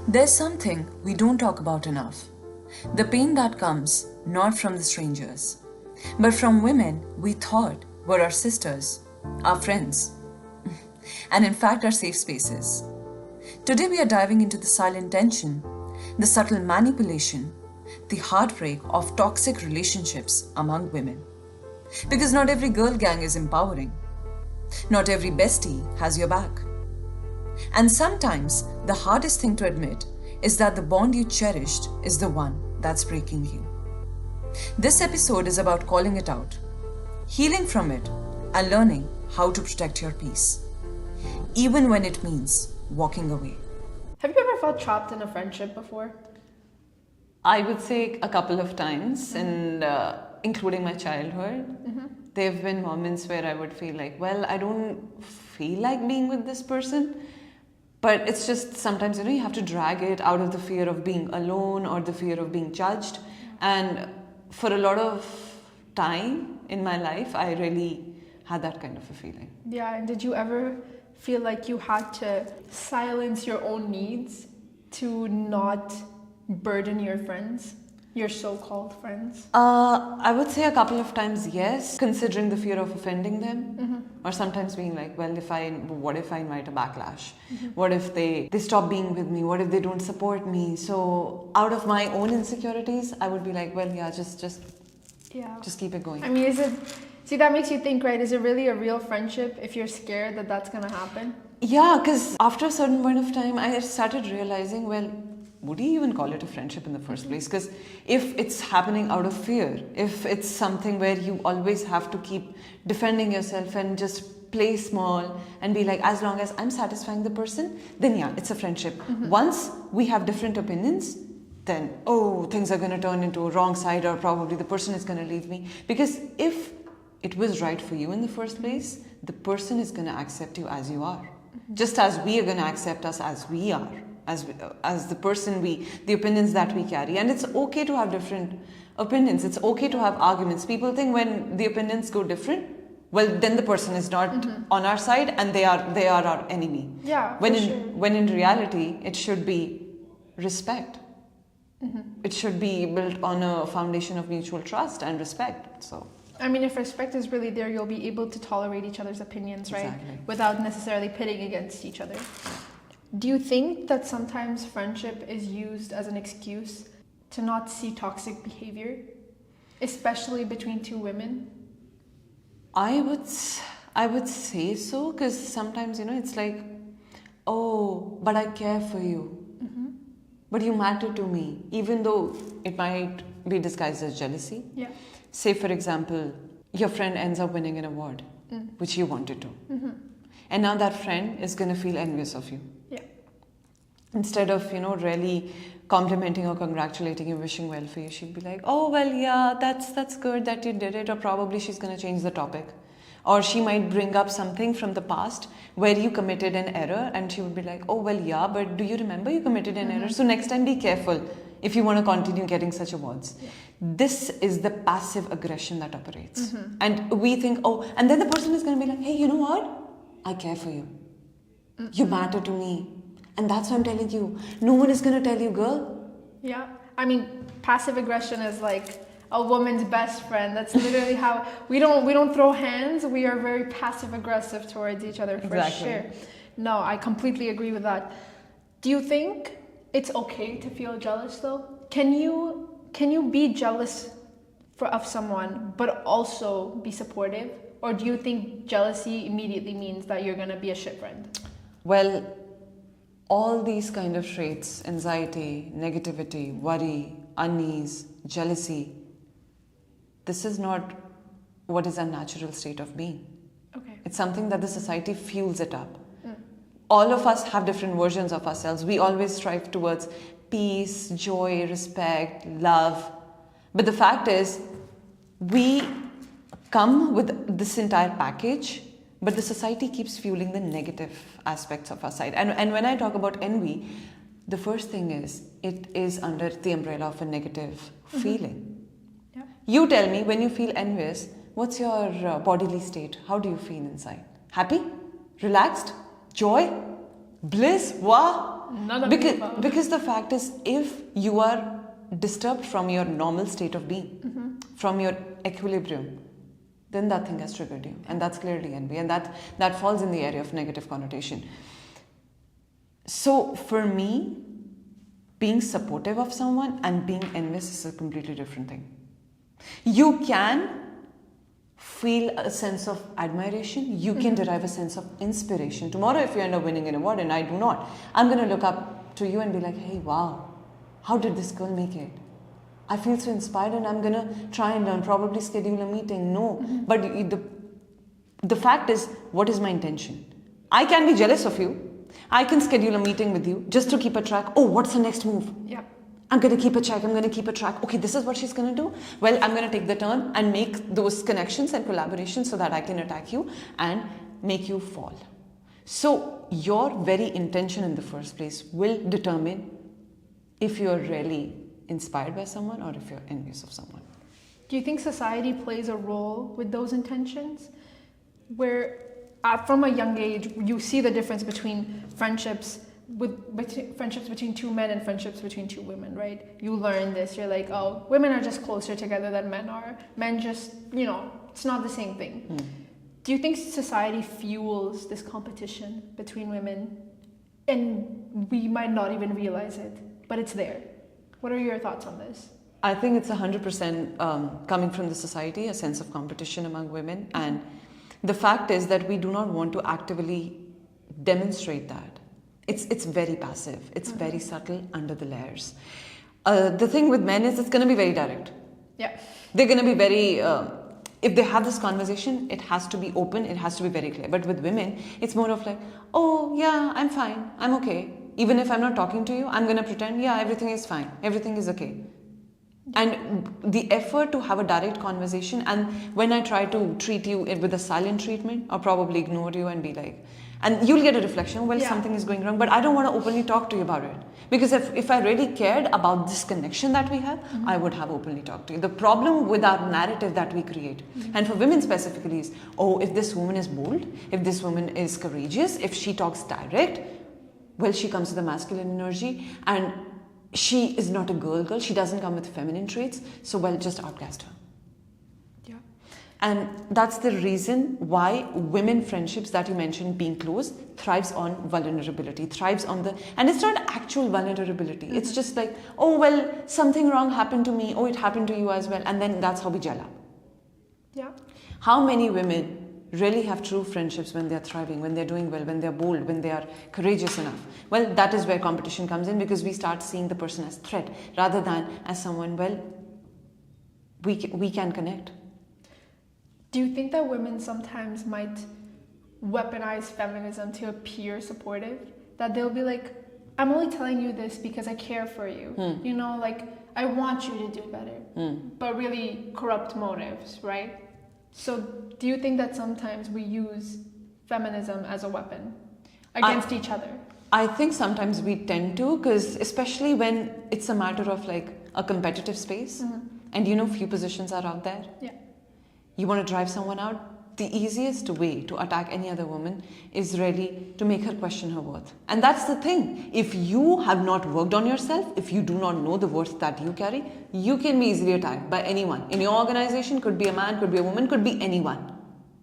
There's something we don't talk about enough. The pain that comes not from the strangers, but from women we thought were our sisters, our friends, and in fact our safe spaces. Today we are diving into the silent tension, the subtle manipulation, the heartbreak of toxic relationships among women. Because not every girl gang is empowering. Not every bestie has your back. And sometimes the hardest thing to admit is that the bond you cherished is the one that's breaking you. This episode is about calling it out, healing from it, and learning how to protect your peace, even when it means walking away. Have you ever felt trapped in a friendship before? I would say a couple of times, and including my childhood. There have been moments where I would feel like, well, I don't feel like being with this person. But it's just sometimes, you have to drag it out of the fear of being alone or the fear of being judged. And for a lot of time in my life, I really had that kind of a feeling. Yeah, and did you ever feel like you had to silence your own needs to not burden your friends, your so-called friends? I would say a couple of times, yes, considering the fear of offending them. Or sometimes being like, well, what if I invite a backlash? What if they stop being with me? What if they don't support me? So out of my own insecurities, I would be like, well, yeah, just keep it going. I mean, that makes you think, right? Is it really a real friendship if you're scared that that's going to happen? Yeah, because after a certain point of time, I started realizing, well, would you even call it a friendship in the first place? Because if it's happening out of fear, if it's something where you always have to keep defending yourself and just play small and be like, as long as I'm satisfying the person, then yeah, it's a friendship. Once we have different opinions, then, things are going to turn into a wrong side, or probably the person is going to leave me. Because if it was right for you in the first place, the person is going to accept you as you are. Just as we are going to accept us as we are. As the person the opinions that we carry. And it's okay to have different opinions. It's okay to have arguments. People think when the opinions go different, well, then the person is not on our side and they are our enemy. Yeah, when in reality, it should be respect. It should be built on a foundation of mutual trust and respect. So, I mean, if respect is really there, you'll be able to tolerate each other's opinions, right? Exactly. Without necessarily pitting against each other. Do you think that sometimes friendship is used as an excuse to not see toxic behavior, especially between two women? I would say so, because sometimes, it's like, but I care for you. But you matter to me, even though it might be disguised as jealousy. Yeah. Say, for example, your friend ends up winning an award, which you wanted to. And now that friend is going to feel envious of you. Yeah. Instead of, really complimenting or congratulating you, wishing well for you, she'd be like, oh, well, yeah, that's good that you did it. Or probably she's going to change the topic. Or she might bring up something from the past where you committed an error, and she would be like, oh, well, yeah, but do you remember you committed an error? So next time be careful if you want to continue getting such awards. Yeah. This is the passive aggression that operates. And we think, and then the person is going to be like, hey, you know what? I care for you. You matter to me. And that's what I'm telling you. No one is going to tell you, girl. Yeah. I mean, passive aggression is like a woman's best friend. That's literally how we don't throw hands. We are very passive aggressive towards each other, for sure. No, I completely agree with that. Do you think it's okay to feel jealous though? Can you be jealous of someone but also be supportive? Or do you think jealousy immediately means that you're going to be a shit friend? Well, all these kind of traits, anxiety, negativity, worry, unease, jealousy, this is not what is a natural state of being. Okay. It's something that the society fuels it up. All of us have different versions of ourselves. We always strive towards peace, joy, respect, love. But the fact is, we come with this entire package, but the society keeps fueling the negative aspects of our side. And when I talk about envy, the first thing is, it is under the umbrella of a negative feeling. Yeah. You tell me, when you feel envious, what's your bodily state? How do you feel inside? Happy? Relaxed? Joy? Bliss? Wow? None of the above. Because the fact is, if you are disturbed from your normal state of being, from your equilibrium, then that thing has triggered you. And that's clearly envy. And that falls in the area of negative connotation. So for me, being supportive of someone and being envious is a completely different thing. You can feel a sense of admiration. You can derive a sense of inspiration. Tomorrow, if you end up winning an award and I do not, I'm going to look up to you and be like, hey, wow, how did this girl make it? I feel so inspired and I'm going to try and learn, probably schedule a meeting. No, but the fact is, what is my intention? I can be jealous of you. I can schedule a meeting with you just to keep a track. Oh, what's the next move? Yeah. I'm going to keep a check. I'm going to keep a track. Okay, this is what she's going to do. Well, I'm going to take the turn and make those connections and collaborations so that I can attack you and make you fall. So your very intention in the first place will determine if you're really inspired by someone or if you're envious of someone. Do you think society plays a role with those intentions? Where from a young age, you see the difference between friendships between two men and friendships between two women, right? You learn this. You're like, oh, women are just closer together than men are. Men just, it's not the same thing. Do you think society fuels this competition between women? And we might not even realize it, but it's there. What are your thoughts on this? I think it's 100% coming from the society, a sense of competition among women. And the fact is that we do not want to actively demonstrate that. It's very passive. It's very subtle under the layers. The thing with men is it's going to be very direct. Yeah. They're going to be very... if they have this conversation, it has to be open. It has to be very clear. But with women, it's more of like, oh, yeah, I'm fine. I'm okay. Even if I'm not talking to you, I'm going to pretend, yeah, everything is fine. Everything is okay. And the effort to have a direct conversation, and when I try to treat you with a silent treatment, I'll probably ignore you and be like, and you'll get a reflection, well, something is going wrong, but I don't want to openly talk to you about it. Because if I really cared about this connection that we have, I would have openly talked to you. The problem with our narrative that we create, and for women specifically, is, oh, if this woman is bold, if this woman is courageous, if she talks direct, well, she comes with a masculine energy, and she is not a girl. She doesn't come with feminine traits. So, well, just outcast her. Yeah. And that's the reason why women friendships that you mentioned being close thrives on vulnerability, thrives on and it's not actual vulnerability. It's just like, oh, well, something wrong happened to me. Oh, it happened to you as well. And then that's how we gel up. Yeah. How many women really have true friendships when they're thriving, when they're doing well, when they're bold, when they are courageous enough? Well, that is where competition comes in, because we start seeing the person as threat rather than as someone, well, we can connect. Do you think that women sometimes might weaponize feminism to appear supportive? That they'll be like, I'm only telling you this because I care for you. Like, I want you to do better. But really corrupt motives, right? So do you think that sometimes we use feminism as a weapon against each other? I think sometimes we tend to, because especially when it's a matter of like a competitive space, and few positions are out there. Yeah. You want to drive someone out, the easiest way to attack any other woman is really to make her question her worth. And that's the thing. If you have not worked on yourself, if you do not know the worth that you carry, you can be easily attacked by anyone. In your organization, could be a man, could be a woman, could be anyone.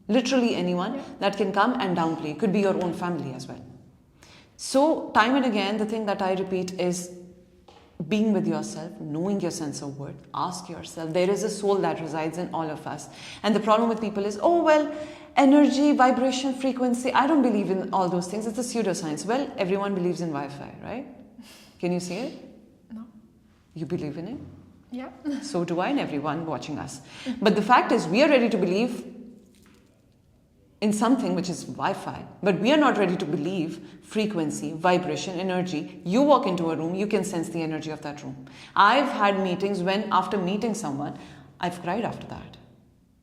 Literally anyone that can come and downplay. Could be your own family as well. So, time and again, the thing that I repeat is being with yourself, knowing your sense of worth. Ask yourself, there is a soul that resides in all of us. And the problem with people is, oh, well, energy, vibration, frequency, I don't believe in all those things. It's a pseudoscience. Well, everyone believes in Wi-Fi, right? Can you see it? No. You believe in it? Yeah. So do I, and everyone watching us. But the fact is, we are ready to believe in something which is Wi-Fi, but we are not ready to believe frequency, vibration, energy. You walk into a room, you can sense the energy of that room. I've had meetings when, after meeting someone, I've cried after that.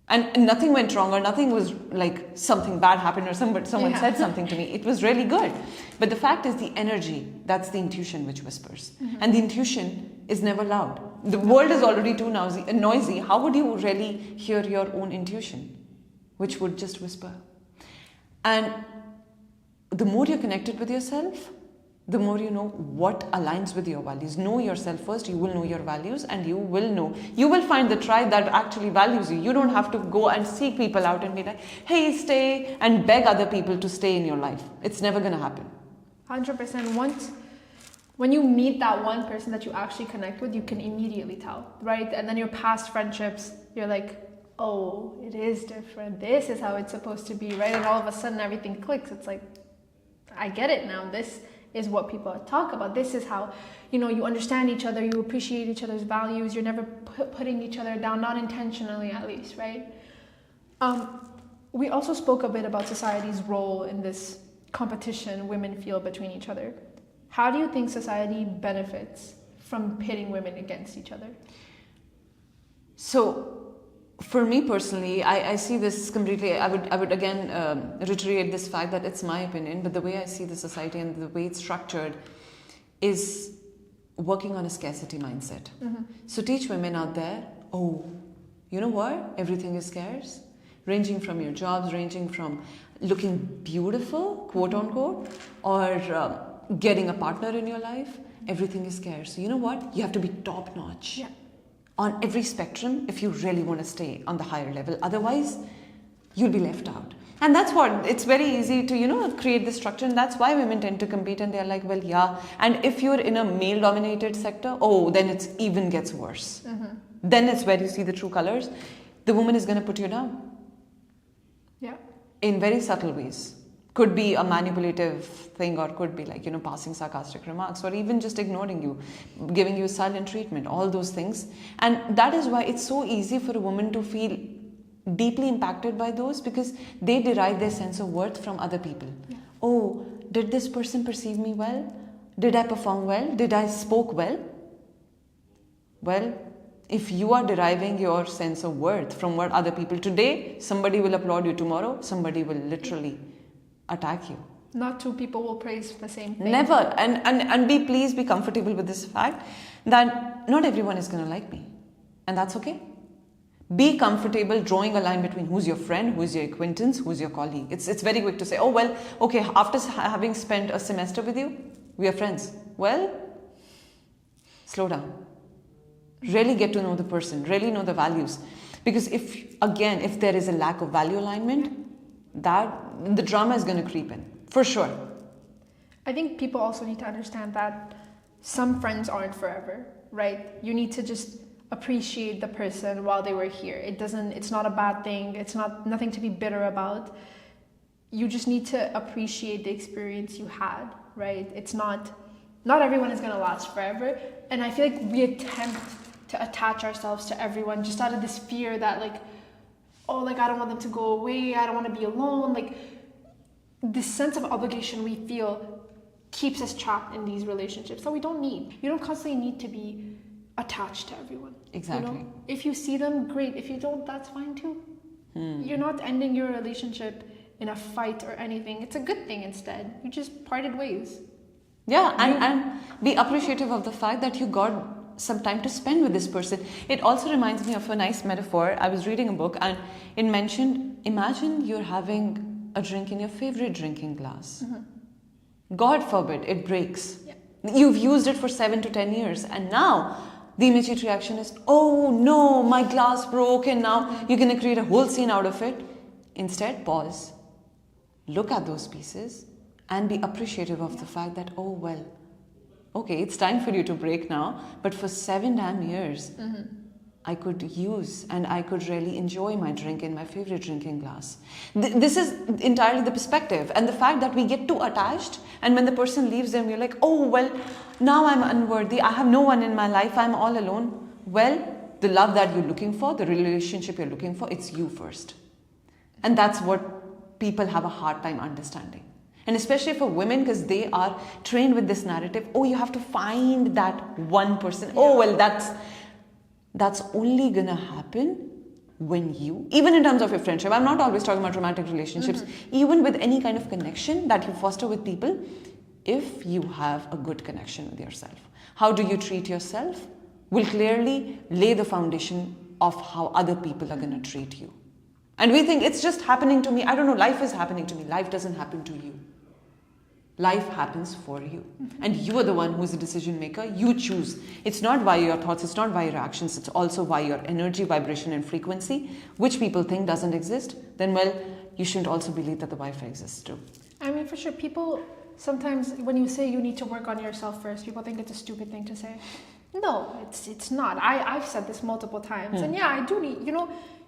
And nothing went wrong, or nothing was like something bad happened, or someone said something to me. It was really good. But the fact is, the energy, that's the intuition which whispers. And the intuition is never loud. The world is already too noisy. How would you really hear your own intuition, which would just whisper? And the more you're connected with yourself, the more you know what aligns with your values. Know yourself first, you will know your values, and you will find the tribe that actually values you. You don't have to go and seek people out and be like, hey, stay, and beg other people to stay in your life. It's never going to happen. 100%. When you meet that one person that you actually connect with, you can immediately tell, right? And then your past friendships, you're like, oh, it is different. This is how it's supposed to be, right? And all of a sudden everything clicks. It's like, I get it now. This is what people talk about. This is how, you understand each other, you appreciate each other's values. You're never putting each other down, not intentionally at least, right? We also spoke a bit about society's role in this competition women feel between each other. How do you think society benefits from pitting women against each other? So, for me personally, I see this completely. I would again reiterate this fact that it's my opinion, but the way I see the society and the way it's structured is working on a scarcity mindset. Mm-hmm. So teach women out there, oh, you know what? Everything is scarce. Ranging from your jobs, ranging from looking beautiful, quote unquote, or getting a partner in your life, everything is scarce. So you know what? You have to be top notch. Yeah. On every spectrum if you really want to stay on the higher level. Otherwise, you'll be left out. And that's what, it's very easy to, create this structure, and that's why women tend to compete, and they're like, well, yeah. And if you're in a male-dominated sector, then it even gets worse. Mm-hmm. Then it's where you see the true colors. The woman is going to put you down. Yeah. In very subtle ways. Could be a manipulative thing, or could be like, passing sarcastic remarks, or even just ignoring you, giving you silent treatment, all those things. And that is why it's so easy for a woman to feel deeply impacted by those, because they derive their sense of worth from other people. Yeah. Oh, did this person perceive me well? Did I perform well? Did I spoke well? Well, if you are deriving your sense of worth from what other people, today somebody will applaud you, tomorrow somebody will literally attack you. Not two people will praise the same thing. Never. And please be comfortable with this fact that not everyone is going to like me. And that's okay. Be comfortable drawing a line between who's your friend, who's your acquaintance, who's your colleague. It's very quick to say, oh, well, okay, after having spent a semester with you, we are friends. Well, slow down. Really get to know the person, really know the values. Because if there is a lack of value alignment, that the drama is going to creep in, for sure. I think people also need to understand that some friends aren't forever, right? You need to just appreciate the person while they were here. It's not a bad thing. It's nothing to be bitter about. You just need to appreciate the experience you had, right? It's not everyone is going to last forever. And I feel like we attempt to attach ourselves to everyone just out of this fear that I don't want them to go away. I don't want to be alone. This sense of obligation we feel keeps us trapped in these relationships that we don't need. You don't constantly need to be attached to everyone. Exactly. If you see them, great. If you don't, that's fine too. You're not ending your relationship in a fight or anything. It's a good thing instead. You just parted ways. Yeah, and be appreciative of the fact that you got some time to spend with this person. It also reminds me of a nice metaphor. I was reading a book and it mentioned, imagine you're having a drink in your favorite drinking glass. Mm-hmm. God forbid it breaks. Yeah. You've used it for 7 to 10 years and now the immediate reaction is, oh no, my glass broke, and now you're going to create a whole scene out of it. Instead, pause, look at those pieces and be appreciative of the fact that, oh well, okay, it's time for you to break now, but for 7 damn years, I could use and I could really enjoy my drink in my favorite drinking glass. This is entirely the perspective and the fact that we get too attached, and when the person leaves them, we're like, oh, well, now I'm unworthy. I have no one in my life. I'm all alone. Well, the love that you're looking for, the relationship you're looking for, it's you first. And that's what people have a hard time understanding. And especially for women, because they are trained with this narrative, oh, you have to find that one person. Yeah. Oh, well, that's only gonna happen when you, even in terms of your friendship, I'm not always talking about romantic relationships, even with any kind of connection that you foster with people, if you have a good connection with yourself. How do you treat yourself will clearly lay the foundation of how other people are gonna treat you. And we think it's just happening to me. I don't know, life is happening to me. Life doesn't happen to you. Life happens for you. And you are the one who is the decision maker. You choose. It's not via your thoughts, it's not via your actions, it's also via your energy, vibration, and frequency, which people think doesn't exist. Then, well, you shouldn't also believe that the Wi-Fi exists too. I mean, for sure, people sometimes, when you say you need to work on yourself first, people think it's a stupid thing to say. No, it's not. I've said this multiple times. And yeah, I do need,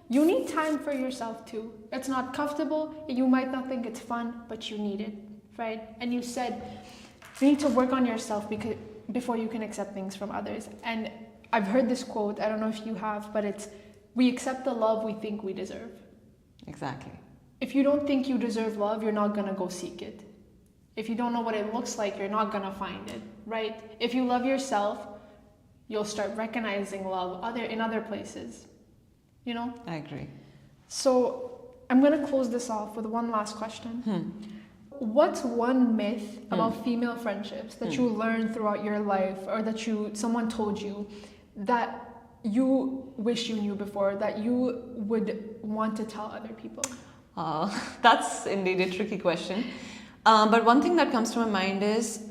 you need time for yourself too. It's not comfortable. You might not think it's fun, but you need it, right? And you said you need to work on yourself before you can accept things from others. And I've heard this quote, I don't know if you have, but it's, we accept the love we think we deserve. Exactly. If you don't think you deserve love, you're not going to go seek it. If you don't know what it looks like, you're not going to find it, right? If you love yourself, you'll start recognizing love in other places, I agree. So I'm going to close this off with one last question. What's one myth about female friendships that you learned throughout your life, or that someone told you that you wish you knew before, that you would want to tell other people? That's indeed a tricky question. But one thing that comes to my mind is,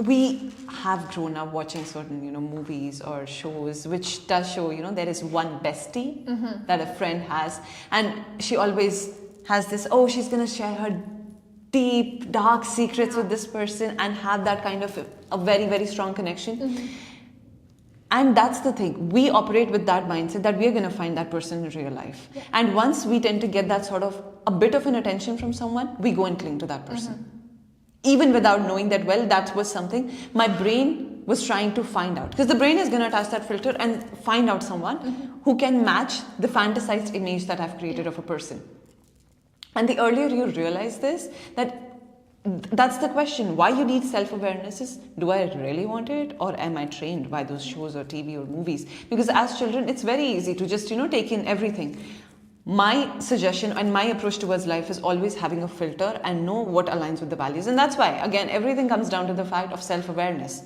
we have grown up watching certain, movies or shows, which does show, there is one bestie that a friend has, and she always has this, she's going to share her deep, dark secrets with this person and have that kind of a very, very strong connection. And that's the thing. We operate with that mindset that we're going to find that person in real life. Yeah. And once we tend to get that sort of a bit of an attention from someone, we go and cling to that person. Even without knowing that, well, that was something my brain was trying to find out. Because the brain is going to touch that filter and find out someone who can match the fantasized image that I've created of a person. And the earlier you realize this, that's the question. Why you need self-awareness is, do I really want it, or am I trained by those shows or TV or movies? Because as children, it's very easy to just, take in everything. My suggestion and my approach towards life is always having a filter and know what aligns with the values. And that's why, again, everything comes down to the fact of self-awareness.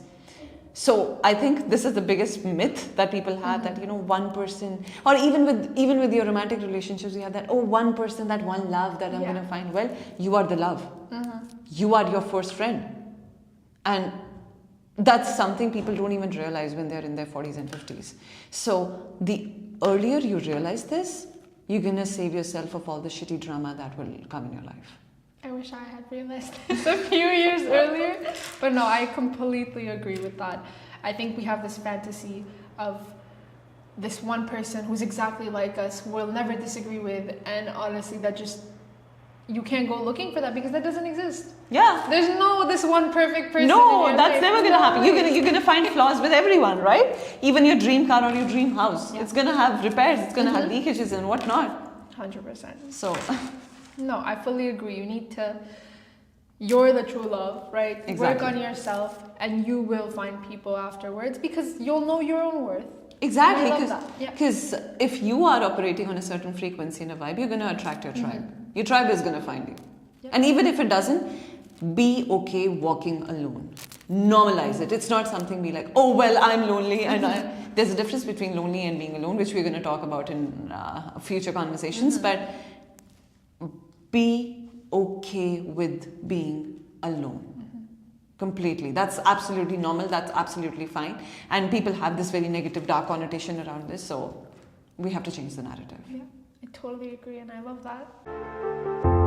So I think this is the biggest myth that people have, that, one person, or even with your romantic relationships, you have that, one person, that one love that I'm going to find. Well, you are the love. You are your first friend. And that's something people don't even realize when they're in their 40s and 50s. So the earlier you realize this, you're going to save yourself of all the shitty drama that will come in your life. I wish I had realized this a few years earlier. But no, I completely agree with that. I think we have this fantasy of this one person who's exactly like us, who we'll never disagree with. And honestly, you can't go looking for that, because that doesn't exist. Yeah. There's this one perfect person. No, that's never going to happen. You're gonna find flaws with everyone, right? Even your dream car or your dream house. Yeah. It's going to have repairs. It's going to have leakages and whatnot. 100%. So... No, I fully agree. You're the true love, right? Exactly. Work on yourself and you will find people afterwards, because you'll know your own worth. Exactly, because if you are operating on a certain frequency and a vibe, you're going to attract your tribe. Your tribe is going to find you. Yeah. And even if it doesn't, be okay walking alone. Normalize it. It's not something be like, I'm lonely. And there's a difference between lonely and being alone, which we're going to talk about in future conversations. But be okay with being alone. Completely. That's absolutely normal. That's absolutely fine. And people have this very negative, dark connotation around this. So we have to change the narrative. Yeah, I totally agree. And I love that.